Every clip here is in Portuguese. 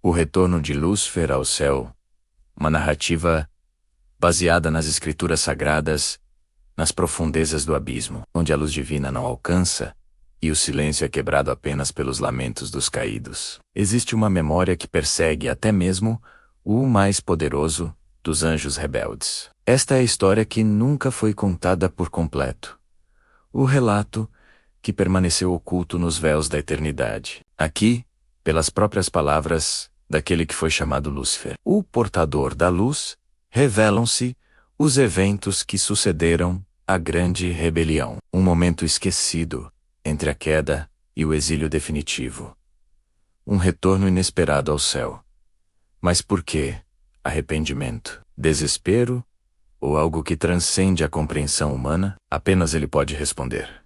O retorno de Lúcifer ao céu, uma narrativa baseada nas escrituras sagradas, nas profundezas do abismo, onde a luz divina não alcança e o silêncio é quebrado apenas pelos lamentos dos caídos. Existe uma memória que persegue até mesmo o mais poderoso dos anjos rebeldes. Esta é a história que nunca foi contada por completo. O relato que permaneceu oculto nos véus da eternidade. Aqui, pelas próprias palavras daquele que foi chamado Lúcifer, o portador da luz, revelam-se os eventos que sucederam à grande rebelião. Um momento esquecido entre a queda e o exílio definitivo. Um retorno inesperado ao céu. Mas por que arrependimento? Desespero? Ou algo que transcende a compreensão humana? Apenas ele pode responder.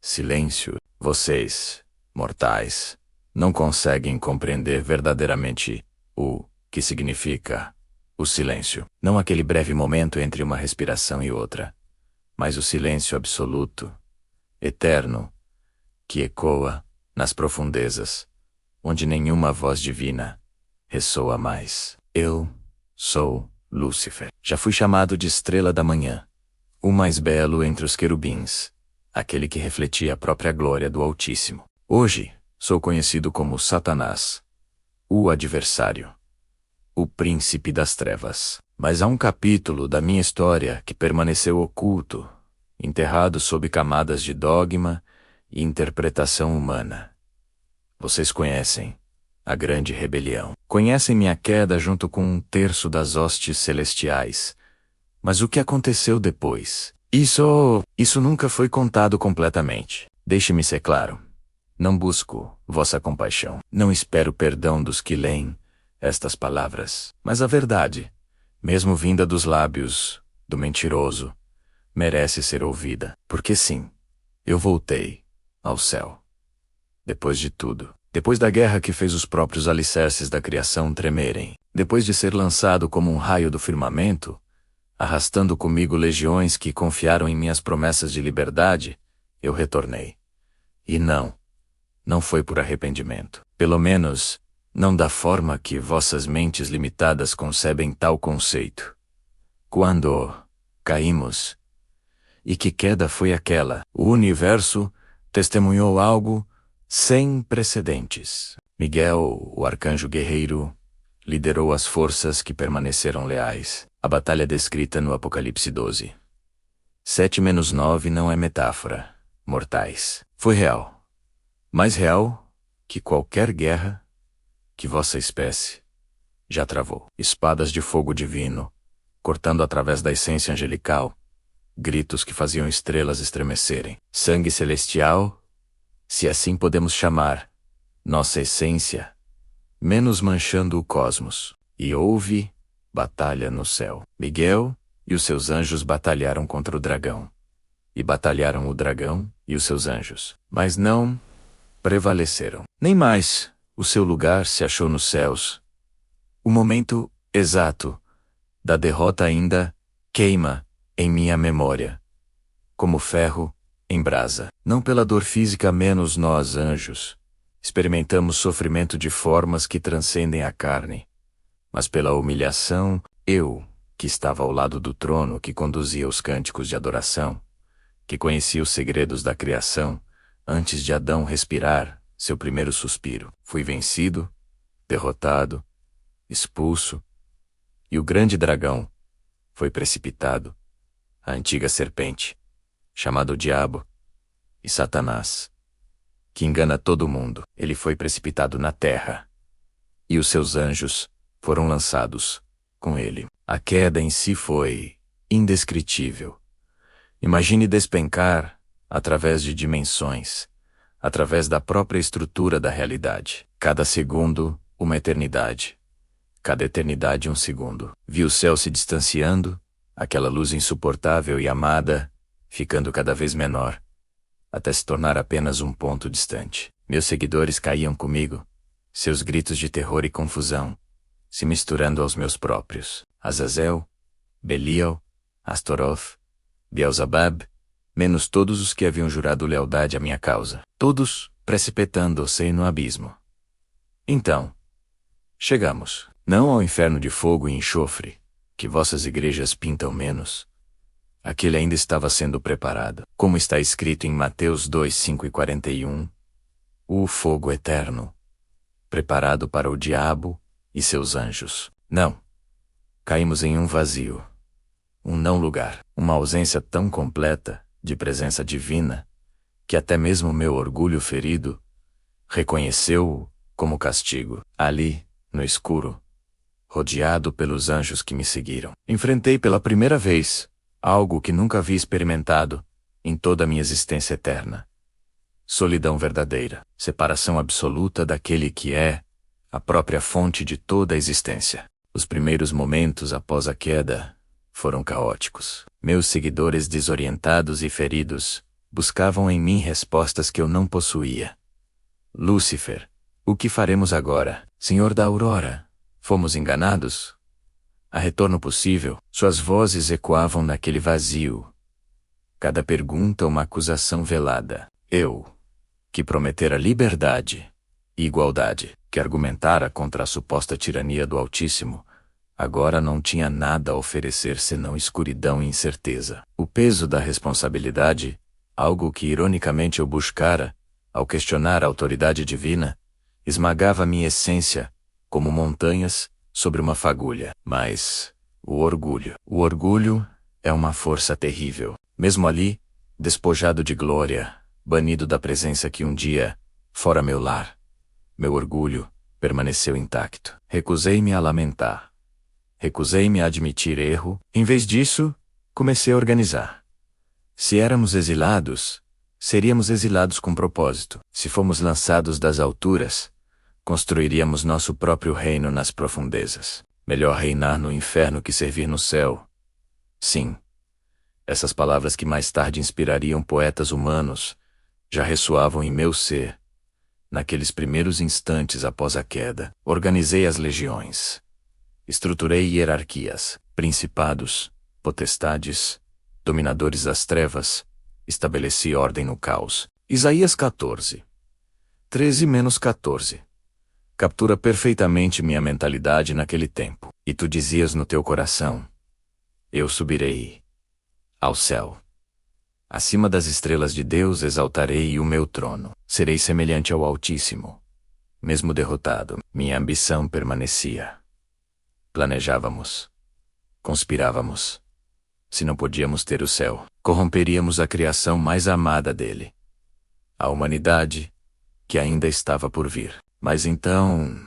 Silêncio. Vocês, mortais, não conseguem compreender verdadeiramente o que significa o silêncio. Não aquele breve momento entre uma respiração e outra, mas o silêncio absoluto, eterno, que ecoa nas profundezas, onde nenhuma voz divina ressoa mais. Eu sou Lúcifer. Já fui chamado de estrela da manhã, o mais belo entre os querubins, aquele que refletia a própria glória do Altíssimo. Hoje, sou conhecido como Satanás, o adversário, o príncipe das trevas. Mas há um capítulo da minha história que permaneceu oculto, enterrado sob camadas de dogma e interpretação humana. Vocês conhecem a grande rebelião. Conhecem minha queda junto com um terço das hostes celestiais. Mas o que aconteceu depois? Isso nunca foi contado completamente. Deixe-me ser claro. Não busco vossa compaixão. Não espero perdão dos que leem estas palavras. Mas a verdade, mesmo vinda dos lábios do mentiroso, merece ser ouvida. Porque sim, eu voltei ao céu. Depois de tudo. Depois da guerra que fez os próprios alicerces da criação tremerem. Depois de ser lançado como um raio do firmamento, arrastando comigo legiões que confiaram em minhas promessas de liberdade, eu retornei. E não foi por arrependimento. Pelo menos, não da forma que vossas mentes limitadas concebem tal conceito. Quando caímos, e que queda foi aquela? O universo testemunhou algo sem precedentes. Miguel, o arcanjo guerreiro, liderou as forças que permaneceram leais. A batalha descrita no Apocalipse 12. 7-9 não é metáfora, mortais. Foi real. Mais real que qualquer guerra que vossa espécie já travou. Espadas de fogo divino, cortando através da essência angelical, gritos que faziam estrelas estremecerem. Sangue celestial, se assim podemos chamar nossa essência, menos manchando o cosmos. E houve batalha no céu. Miguel e os seus anjos batalharam contra o dragão. E batalharam o dragão e os seus anjos. Mas não prevaleceram. Nem mais o seu lugar se achou nos céus. O momento exato da derrota ainda queima em minha memória, como ferro em brasa. Não pela dor física, menos nós, anjos, experimentamos sofrimento de formas que transcendem a carne, mas pela humilhação, eu, que estava ao lado do trono que conduzia os cânticos de adoração, que conhecia os segredos da criação, antes de Adão respirar seu primeiro suspiro, fui vencido, derrotado, expulso, e o grande dragão foi precipitado, a antiga serpente, chamado Diabo e Satanás, que engana todo mundo. Ele foi precipitado na terra, e os seus anjos foram lançados com ele. A queda em si foi indescritível. Imagine despencar através de dimensões, através da própria estrutura da realidade. Cada segundo, uma eternidade. Cada eternidade, um segundo. Vi o céu se distanciando, aquela luz insuportável e amada, ficando cada vez menor, até se tornar apenas um ponto distante. Meus seguidores caíam comigo, seus gritos de terror e confusão, se misturando aos meus próprios. Azazel, Belial, Astaroth, Beelzebub, menos todos os que haviam jurado lealdade à minha causa, todos precipitando-se no abismo. Então, Chegamos, não ao inferno de fogo e enxofre, que vossas igrejas pintam menos. Aquele ainda estava sendo preparado, como está escrito em Mateus 2, 5 e 41, o fogo eterno, preparado para o diabo e seus anjos. Não. Caímos em um vazio, um não lugar, uma ausência tão completa de presença divina, que até mesmo meu orgulho ferido reconheceu-o como castigo. Ali, no escuro, rodeado pelos anjos que me seguiram, enfrentei pela primeira vez algo que nunca havia experimentado em toda a minha existência eterna. Solidão verdadeira, separação absoluta daquele que é a própria fonte de toda a existência. Os primeiros momentos após a queda foram caóticos. Meus seguidores desorientados e feridos buscavam em mim respostas que eu não possuía. Lúcifer, o que faremos agora? Senhor da Aurora, fomos enganados? Há retorno possível? Suas vozes ecoavam naquele vazio. Cada pergunta uma acusação velada. Eu, que prometera liberdade e igualdade, que argumentara contra a suposta tirania do Altíssimo, agora não tinha nada a oferecer senão escuridão e incerteza. O peso da responsabilidade, algo que ironicamente eu buscara, ao questionar a autoridade divina, esmagava minha essência, como montanhas, sobre uma fagulha. Mas o orgulho é uma força terrível. Mesmo ali, despojado de glória, banido da presença que um dia fora meu lar, meu orgulho permaneceu intacto. Recusei-me a lamentar. Recusei-me a admitir erro. Em vez disso, comecei a organizar. Se éramos exilados, seríamos exilados com propósito. Se fomos lançados das alturas, construiríamos nosso próprio reino nas profundezas. Melhor reinar no inferno que servir no céu. Sim, essas palavras que mais tarde inspirariam poetas humanos já ressoavam em meu ser. Naqueles primeiros instantes após a queda, organizei as legiões. Estruturei hierarquias, principados, potestades, dominadores das trevas. Estabeleci ordem no caos. Isaías 14. 13-14. Captura perfeitamente minha mentalidade naquele tempo. E tu dizias no teu coração: eu subirei ao céu. Acima das estrelas de Deus exaltarei o meu trono. Serei semelhante ao Altíssimo. Mesmo derrotado, minha ambição permanecia. Planejávamos. Conspirávamos. Se não podíamos ter o céu, corromperíamos a criação mais amada dele. A humanidade, que ainda estava por vir. Mas então,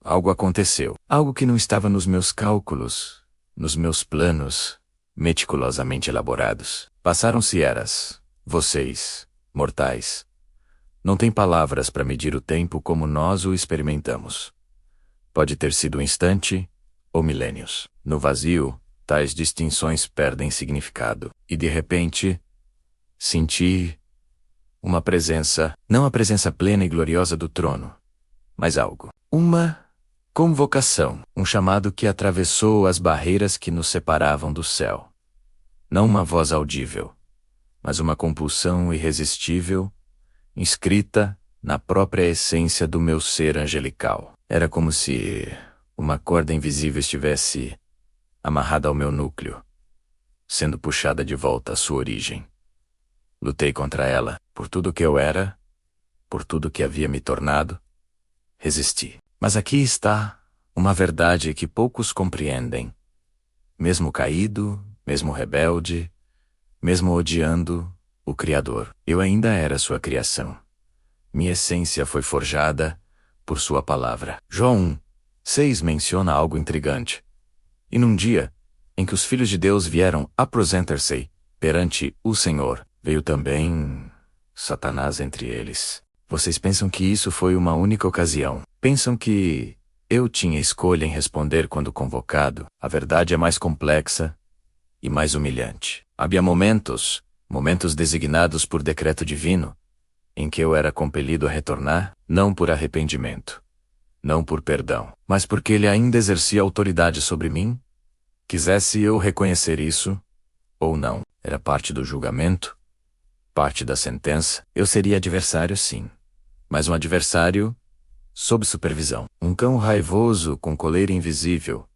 algo aconteceu. Algo que não estava nos meus cálculos, nos meus planos, meticulosamente elaborados. Passaram-se eras. Vocês, mortais, não têm palavras para medir o tempo como nós o experimentamos. Pode ter sido um instante ou milênios. No vazio, tais distinções perdem significado. E de repente, senti uma presença, não a presença plena e gloriosa do trono, mas algo. Uma convocação, um chamado que atravessou as barreiras que nos separavam do céu. Não uma voz audível, mas uma compulsão irresistível, inscrita na própria essência do meu ser angelical. Era como se uma corda invisível estivesse amarrada ao meu núcleo, sendo puxada de volta à sua origem. Lutei contra ela, por tudo que eu era, por tudo que havia me tornado. Resisti. Mas aqui está uma verdade que poucos compreendem. Mesmo caído, mesmo rebelde, mesmo odiando o Criador, eu ainda era sua criação. Minha essência foi forjada por sua palavra. João 1:6 menciona algo intrigante. E num dia em que os filhos de Deus vieram apresentar-se perante o Senhor, veio também Satanás entre eles. Vocês pensam que isso foi uma única ocasião? Pensam que eu tinha escolha em responder quando convocado? A verdade é mais complexa e mais humilhante. Havia momentos designados por decreto divino, em que eu era compelido a retornar, não por arrependimento, não por perdão, mas porque ele ainda exercia autoridade sobre mim. Quisesse eu reconhecer isso, ou não, era parte do julgamento, parte da sentença. Eu seria adversário, sim, mas um adversário sob supervisão. Um cão raivoso com coleira invisível,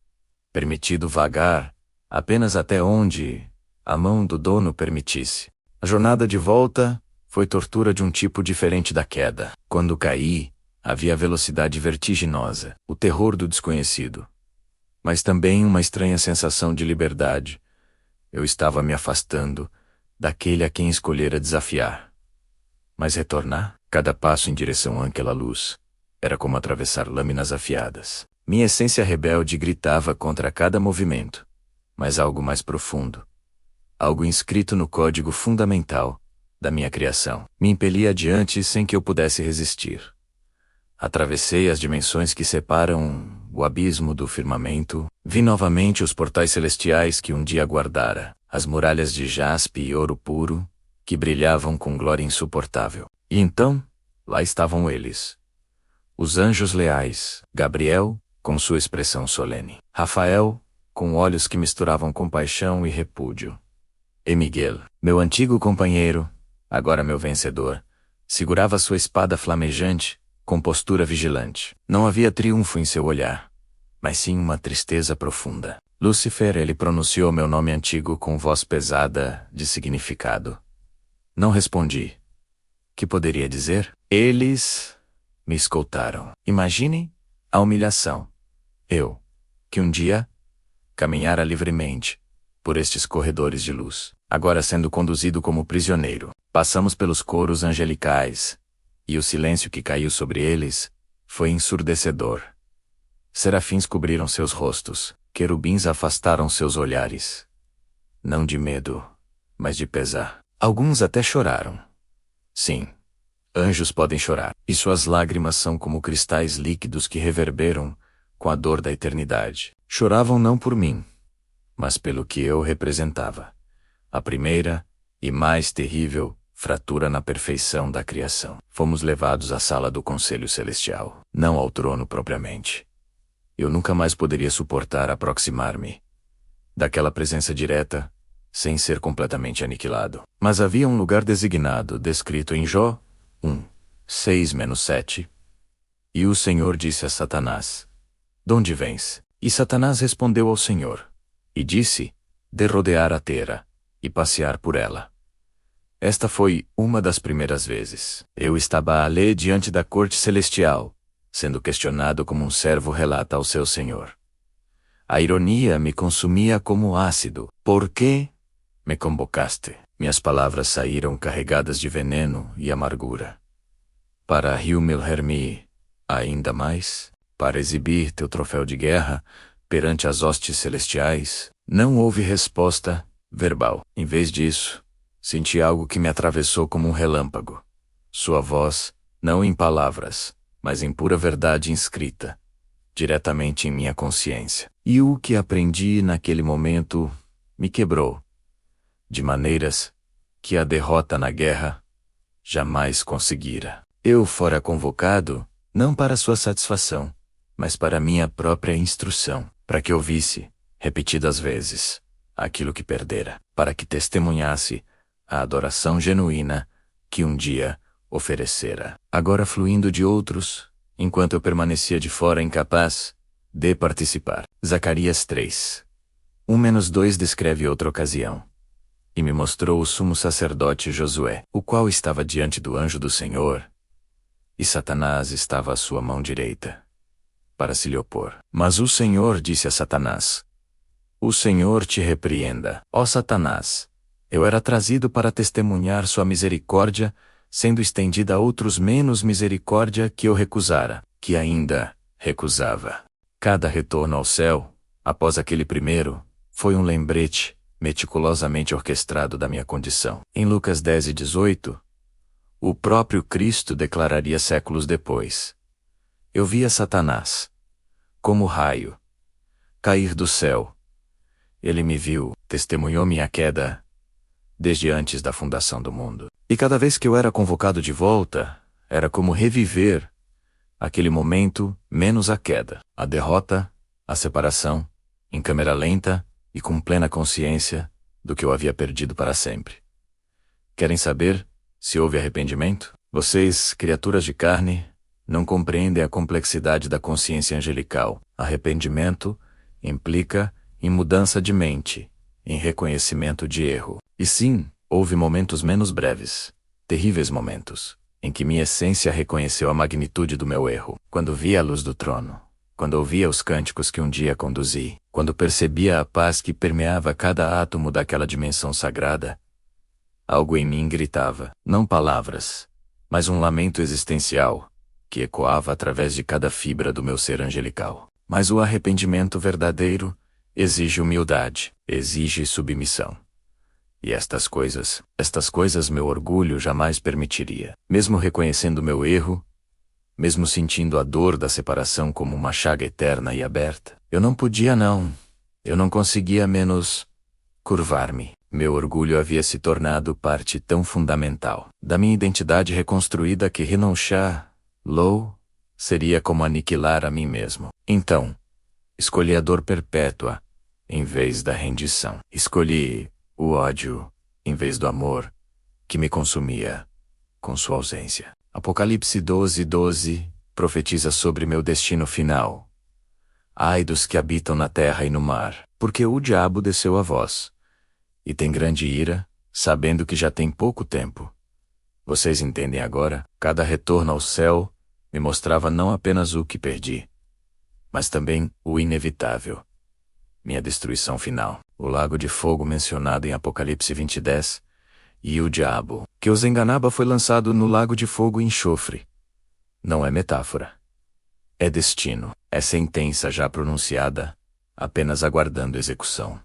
permitido vagar apenas até onde a mão do dono permitisse. A jornada de volta foi tortura de um tipo diferente da queda. Quando caí, havia a velocidade vertiginosa, o terror do desconhecido, mas também uma estranha sensação de liberdade. Eu estava me afastando daquele a quem escolhera desafiar. Mas retornar, cada passo em direção àquela luz, era como atravessar lâminas afiadas. Minha essência rebelde gritava contra cada movimento, mas algo mais profundo, algo inscrito no código fundamental da minha criação, me impelia adiante sem que eu pudesse resistir. Atravessei as dimensões que separam o abismo do firmamento, vi novamente os portais celestiais que um dia guardara, as muralhas de jaspe e ouro puro, que brilhavam com glória insuportável. E então, lá estavam eles. Os anjos leais, Gabriel, com sua expressão solene, Rafael, com olhos que misturavam compaixão e repúdio, e Miguel, meu antigo companheiro, agora meu vencedor, segurava sua espada flamejante, com postura vigilante. Não havia triunfo em seu olhar, mas sim uma tristeza profunda. Lúcifer, ele pronunciou meu nome antigo com voz pesada de significado. Não respondi. Que poderia dizer? Eles me escoltaram. Imaginem a humilhação. Eu, que um dia caminhara livremente por estes corredores de luz, agora sendo conduzido como prisioneiro. Passamos pelos coros angelicais, e o silêncio que caiu sobre eles foi ensurdecedor. Serafins cobriram seus rostos, querubins afastaram seus olhares. Não de medo, mas de pesar. Alguns até choraram. Sim, anjos podem chorar, e suas lágrimas são como cristais líquidos que reverberam com a dor da eternidade. Choravam não por mim, mas pelo que eu representava. A primeira e mais terrível fratura na perfeição da criação. Fomos levados à sala do Conselho Celestial, não ao trono propriamente. Eu nunca mais poderia suportar aproximar-me daquela presença direta, sem ser completamente aniquilado. Mas havia um lugar designado, descrito em Jó 1:6-7. E o Senhor disse a Satanás: "Donde vens?" E Satanás respondeu ao Senhor, e disse: "De rodear a terra, e passear por ela." Esta foi uma das primeiras vezes. Eu estava ali diante da corte celestial, sendo questionado como um servo relata ao seu senhor. A ironia me consumia como ácido. "Por que me convocaste?" Minhas palavras saíram carregadas de veneno e amargura. "Para humilhar-me ainda mais? Para exibir teu troféu de guerra perante as hostes celestiais?" Não houve resposta verbal. Em vez disso, senti algo que me atravessou como um relâmpago. Sua voz, não em palavras, mas em pura verdade inscrita, diretamente em minha consciência. E o que aprendi naquele momento me quebrou, de maneiras que a derrota na guerra jamais conseguira. Eu fora convocado, não para sua satisfação, mas para minha própria instrução, para que ouvisse, repetidas vezes, aquilo que perdera, para que testemunhasse a adoração genuína que um dia oferecera, agora fluindo de outros, enquanto eu permanecia de fora incapaz de participar. Zacarias 3:1-2 descreve outra ocasião. E me mostrou o sumo sacerdote Josué, o qual estava diante do anjo do Senhor, e Satanás estava à sua mão direita, para se lhe opor. Mas o Senhor disse a Satanás: "O Senhor te repreenda, ó Satanás. Eu era trazido para testemunhar sua misericórdia, sendo estendida a outros menos misericórdia que eu recusara, que ainda recusava." Cada retorno ao céu, após aquele primeiro, foi um lembrete meticulosamente orquestrado da minha condição. Em Lucas 10:18, o próprio Cristo declararia séculos depois: "Eu via Satanás, como raio, cair do céu. Ele me viu, testemunhou minha queda, desde antes da fundação do mundo." E cada vez que eu era convocado de volta, era como reviver aquele momento menos a queda, a derrota, a separação, em câmera lenta e com plena consciência do que eu havia perdido para sempre. Querem saber se houve arrependimento? Vocês, criaturas de carne, não compreendem a complexidade da consciência angelical. Arrependimento implica em mudança de mente, em reconhecimento de erro. E sim, houve momentos menos breves, terríveis momentos, em que minha essência reconheceu a magnitude do meu erro. Quando via a luz do trono, quando ouvia os cânticos que um dia conduzi, quando percebia a paz que permeava cada átomo daquela dimensão sagrada, algo em mim gritava, não palavras, mas um lamento existencial, que ecoava através de cada fibra do meu ser angelical. Mas o arrependimento verdadeiro exige humildade, exige submissão. E estas coisas meu orgulho jamais permitiria. Mesmo reconhecendo meu erro, mesmo sentindo a dor da separação como uma chaga eterna e aberta, eu não conseguia menos curvar-me. Meu orgulho havia se tornado parte tão fundamental da minha identidade reconstruída que renunciar, seria como aniquilar a mim mesmo. Então, escolhi a dor perpétua, em vez da rendição. Escolhi o ódio, em vez do amor, que me consumia, com sua ausência. Apocalipse 12:12 profetiza sobre meu destino final. Ai dos que habitam na terra e no mar, porque o diabo desceu a vós, e tem grande ira, sabendo que já tem pouco tempo. Vocês entendem agora? Cada retorno ao céu me mostrava não apenas o que perdi, mas também o inevitável. Minha destruição final. O lago de fogo mencionado em Apocalipse 20:10, e o diabo, que os enganava, foi lançado no lago de fogo e enxofre. Não é metáfora. É destino. É sentença já pronunciada, apenas aguardando execução.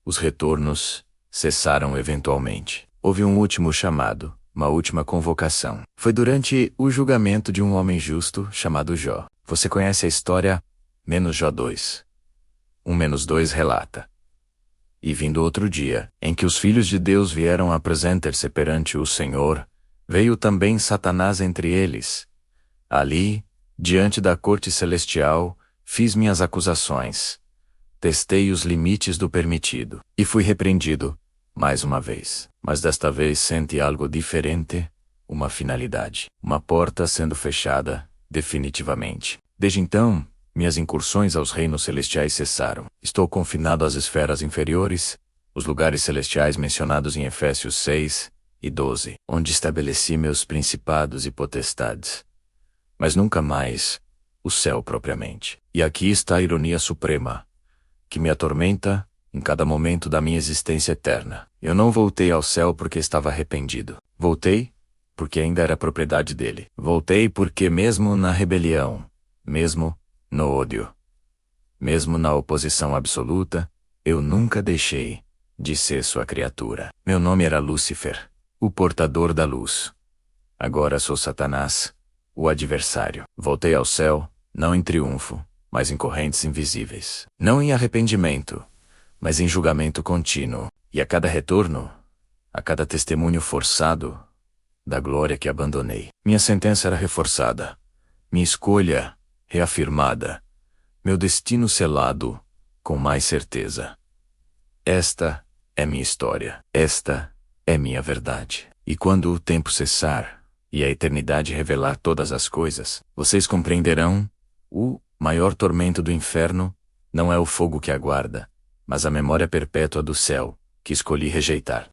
Os retornos cessaram eventualmente. Houve um último chamado, uma última convocação. Foi durante o julgamento de um homem justo chamado Jó. Você conhece a história? Jó 2. 1-2 relata. E vindo outro dia, em que os filhos de Deus vieram apresentar-se perante o Senhor, veio também Satanás entre eles. Ali, diante da corte celestial, fiz minhas acusações. Testei os limites do permitido, e fui repreendido, mais uma vez. Mas desta vez senti algo diferente, uma finalidade. Uma porta sendo fechada, definitivamente. Desde então, minhas incursões aos reinos celestiais cessaram. Estou confinado às esferas inferiores, os lugares celestiais mencionados em Efésios 6:12, onde estabeleci meus principados e potestades. Mas nunca mais o céu propriamente. E aqui está a ironia suprema, que me atormenta em cada momento da minha existência eterna. Eu não voltei ao céu porque estava arrependido. Voltei porque ainda era propriedade dele. Voltei porque mesmo na rebelião, mesmo no ódio, mesmo na oposição absoluta, eu nunca deixei de ser sua criatura. Meu nome era Lúcifer, o portador da luz. Agora sou Satanás, o adversário. Voltei ao céu, não em triunfo, mas em correntes invisíveis. Não em arrependimento, mas em julgamento contínuo. E a cada retorno, a cada testemunho forçado da glória que abandonei, minha sentença era reforçada, minha escolha reafirmada, meu destino selado com mais certeza. Esta é minha história. Esta é minha verdade. E quando o tempo cessar e a eternidade revelar todas as coisas, vocês compreenderão: o maior tormento do inferno não é o fogo que aguarda, mas a memória perpétua do céu, que escolhi rejeitar.